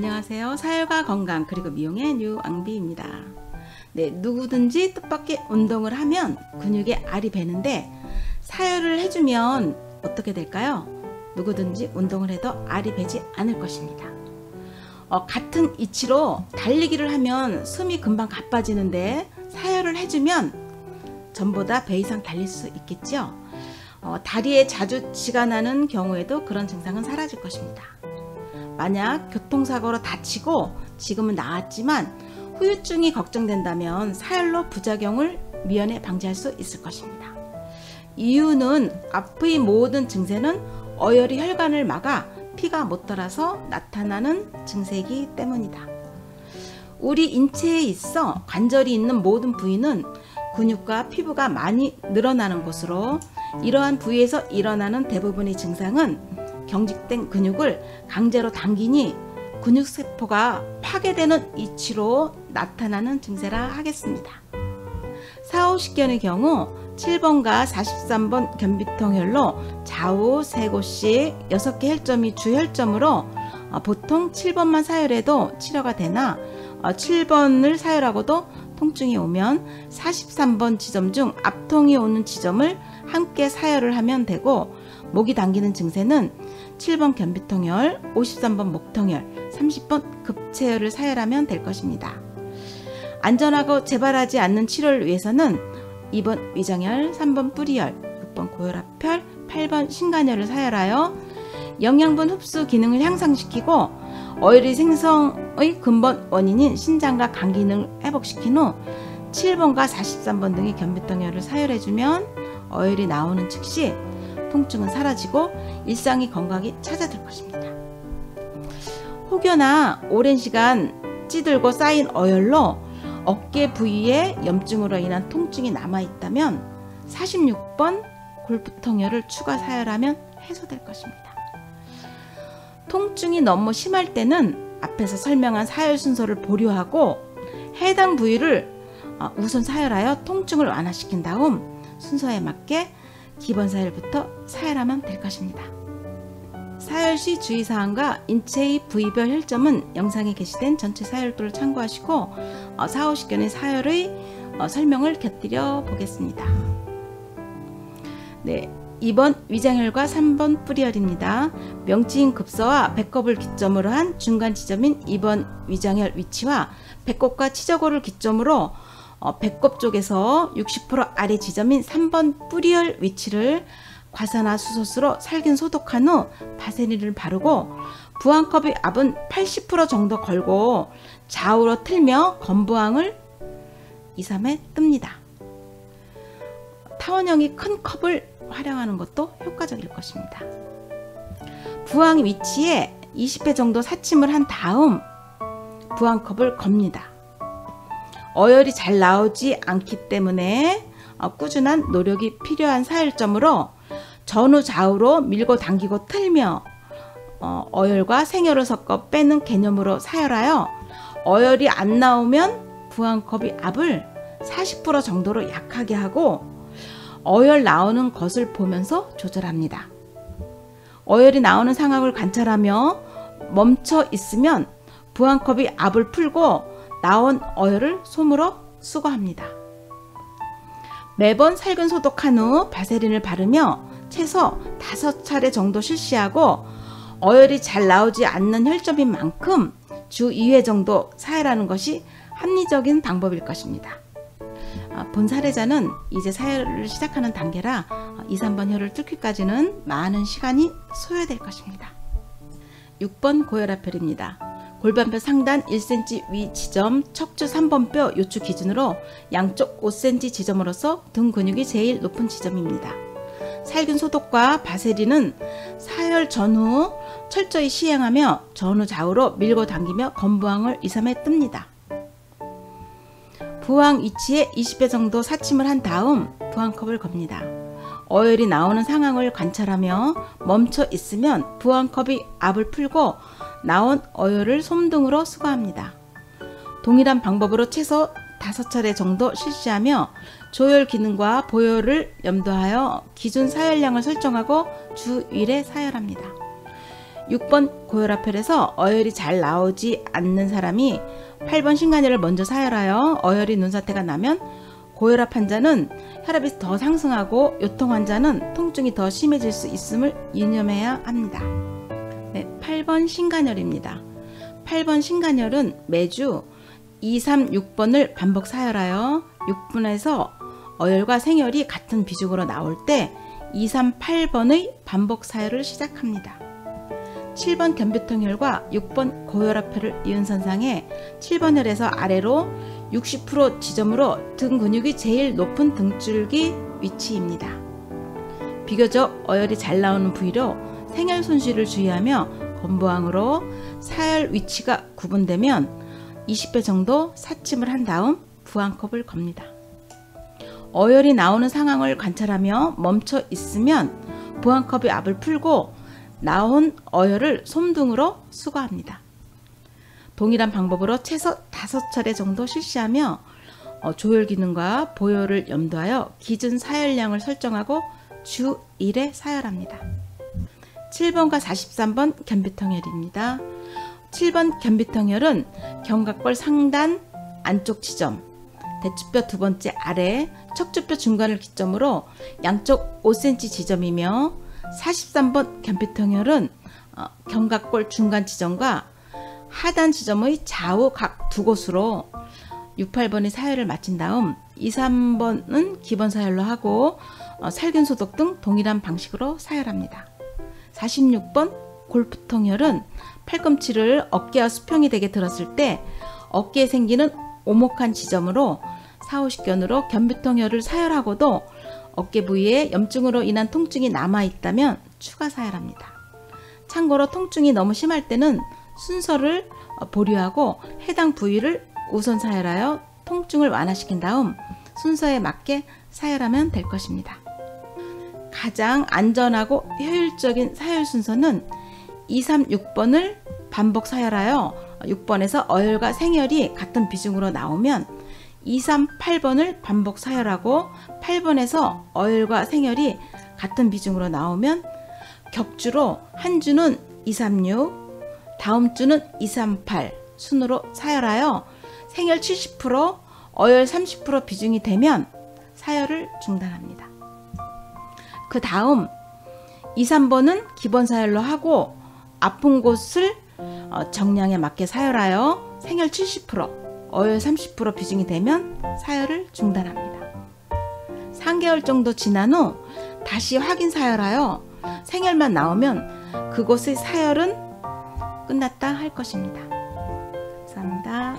안녕하세요. 사혈과 건강 그리고 미용의 류앙비입니다. 네, 누구든지 뜻밖의 운동을 하면 근육에 알이 배는데 사혈을 해주면 어떻게 될까요? 누구든지 운동을 해도 알이 배지 않을 것입니다. 같은 이치로 달리기를 하면 숨이 금방 가빠지는데 사혈을 해주면 전보다 배 이상 달릴 수 있겠죠. 다리에 자주 쥐가 나는 경우에도 그런 증상은 사라질 것입니다. 만약 교통사고로 다치고 지금은 나았지만 후유증이 걱정된다면 사혈로 부작용을 미연에 방지할 수 있을 것입니다. 이유는 앞의 모든 증세는 어혈이 혈관을 막아 피가 못 돌아서 나타나는 증세이기 때문이다. 우리 인체에 있어 관절이 있는 모든 부위는 근육과 피부가 많이 늘어나는 곳으로 이러한 부위에서 일어나는 대부분의 증상은 경직된 근육을 강제로 당기니 근육세포가 파괴되는 이치로 나타나는 증세라 하겠습니다. 4, 50견의 경우 7번과 43번 견비통혈로 좌우 3곳씩 6개 혈점이 주혈점으로 보통 7번만 사혈해도 치료가 되나 7번을 사혈하고도 통증이 오면 43번 지점 중 앞통이 오는 지점을 함께 사혈을 하면 되고, 목이 당기는 증세는 7번 견비통혈, 53번 목통혈, 30번 급체혈을 사혈하면 될 것입니다. 안전하고 재발하지 않는 치료를 위해서는 2번 위장혈, 3번 뿌리혈, 6번 고혈압혈, 8번 신간혈을 사혈하여 영양분 흡수 기능을 향상시키고 어혈이 생성의 근본 원인인 신장과 간 기능을 회복시킨 후 7번과 43번 등의 견비통혈을 사혈해주면 어혈이 나오는 즉시 통증은 사라지고 일상의 건강이 찾아들 것입니다. 혹여나 오랜 시간 찌들고 쌓인 어혈로 어깨 부위에 염증으로 인한 통증이 남아있다면 46번 골프통혈을 추가 사혈하면 해소될 것입니다. 통증이 너무 심할 때는 앞에서 설명한 사혈 순서를 보류하고 해당 부위를 우선 사혈하여 통증을 완화시킨 다음 순서에 맞게 기본 사혈부터 사혈하면 될 것입니다. 사혈 시 주의사항과 인체의 부위별 혈점은 영상에 게시된 전체 사혈도를 참고하시고 4, 50견의 사혈의 설명을 곁들여 보겠습니다. 네, 2번 위장혈과 3번 뿌리혈입니다. 명치인 급서와 배꼽을 기점으로 한 중간 지점인 2번 위장혈 위치와 배꼽과 치저고를 기점으로 배꼽 쪽에서 60% 아래 지점인 3번 뿌리혈 위치를 과산화수소수로 살균 소독한 후 바세린을 바르고 부항컵의 압은 80% 정도 걸고 좌우로 틀며 건부항을 2, 3회 뜹니다. 타원형의 큰 컵을 활용하는 것도 효과적일 것입니다. 부항 위치에 20회 정도 사침을 한 다음 부항컵을 겁니다. 어혈이 잘 나오지 않기 때문에 꾸준한 노력이 필요한 사혈점으로 전후 좌우로 밀고 당기고 틀며 어혈과 생혈을 섞어 빼는 개념으로 사혈하여 어혈이 안 나오면 부항컵의 압을 40% 정도로 약하게 하고 어혈 나오는 것을 보면서 조절합니다. 어혈이 나오는 상황을 관찰하며 멈춰 있으면 부항컵의 압을 풀고 나온 어혈을 솜으로 수거합니다. 매번 살균 소독한 후 바세린을 바르며 최소 5차례 정도 실시하고 어혈이 잘 나오지 않는 혈점인 만큼 주 2회 정도 사혈하는 것이 합리적인 방법일 것입니다. 본 사례자는 이제 사혈을 시작하는 단계라 2, 3번 혈을 뚫기까지는 많은 시간이 소요될 것입니다. 6번 고혈압혈입니다. 골반뼈 상단 1cm 위 지점 척추 3번 뼈 요추 기준으로 양쪽 5cm 지점으로서 등 근육이 제일 높은 지점입니다. 살균 소독과 바세린은 사혈 전후 철저히 시행하며 전후 좌우로 밀고 당기며 건부항을 2, 3회 뜹니다. 부항 위치에 20회 정도 사침을 한 다음 부항컵을 겁니다. 어혈이 나오는 상황을 관찰하며 멈춰 있으면 부항컵의 압을 풀고 나온 어혈을 솜등으로 수거합니다. 동일한 방법으로 최소 5차례 정도 실시하며 조혈 기능과 보혈을 염두하여 기준 사혈량을 설정하고 주 1회 사혈합니다. 6번 고혈압혈에서 어혈이 잘 나오지 않는 사람이 8번 신간혈을 먼저 사혈하여 어혈이 눈사태가 나면 고혈압 환자는 혈압이 더 상승하고 요통 환자는 통증이 더 심해질 수 있음을 유념해야 합니다. 네, 8번 신간혈입니다. 8번 신간혈은 매주 2, 3, 6번을 반복 사혈하여 6분에서 어혈과 생혈이 같은 비중으로 나올 때 2, 3, 8번의 반복 사혈을 시작합니다. 7번 견비통혈과 6번 고혈압혈을 이은선상에 7번 혈에서 아래로 60% 지점으로 등 근육이 제일 높은 등줄기 위치입니다. 비교적 어혈이 잘 나오는 부위로 생혈 손실을 주의하며 건보항으로 사혈 위치가 구분되면 20회 정도 사침을 한 다음 부항컵을 겁니다. 어혈이 나오는 상황을 관찰하며 멈춰 있으면 부항컵의 압을 풀고 나온 어혈을 솜등으로 수거합니다. 동일한 방법으로 최소 5차례 정도 실시하며 조혈 기능과 보혈을 염두하여 기준 사혈량을 설정하고 주 1회 사혈합니다. 7번과 43번 견비통혈입니다. 7번 견비통혈은 견갑골 상단 안쪽 지점, 대추뼈 두 번째 아래, 척추뼈 중간을 기점으로 양쪽 5cm 지점이며 43번 견비통혈은 견갑골 중간 지점과 하단 지점의 좌우 각 두 곳으로 6, 8번의 사혈을 마친 다음 2, 3번은 기본 사혈로 하고 살균 소독 등 동일한 방식으로 사혈합니다. 46번 골프통혈은 팔꿈치를 어깨와 수평이 되게 들었을 때 어깨에 생기는 오목한 지점으로 4, 50견으로 견비통혈을 사혈하고도 어깨 부위에 염증으로 인한 통증이 남아있다면 추가 사혈합니다. 참고로 통증이 너무 심할 때는 순서를 보류하고 해당 부위를 우선 사혈하여 통증을 완화시킨 다음 순서에 맞게 사혈하면 될 것입니다. 가장 안전하고 효율적인 사혈 순서는 2, 3, 6번을 반복 사혈하여 6번에서 어혈과 생혈이 같은 비중으로 나오면 2, 3, 8번을 반복 사혈하고 8번에서 어혈과 생혈이 같은 비중으로 나오면 격주로 한 주는 2, 3, 6, 다음 주는 2, 3, 8 순으로 사혈하여 생혈 70%, 어혈 30% 비중이 되면 사혈을 중단합니다. 그 다음 2, 3번은 기본 사혈로 하고 아픈 곳을 정량에 맞게 사혈하여 생혈 70%, 어혈 30% 비중이 되면 사혈을 중단합니다. 3개월 정도 지난 후 다시 확인 사혈하여 생혈만 나오면 그곳의 사혈은 끝났다 할 것입니다. 감사합니다.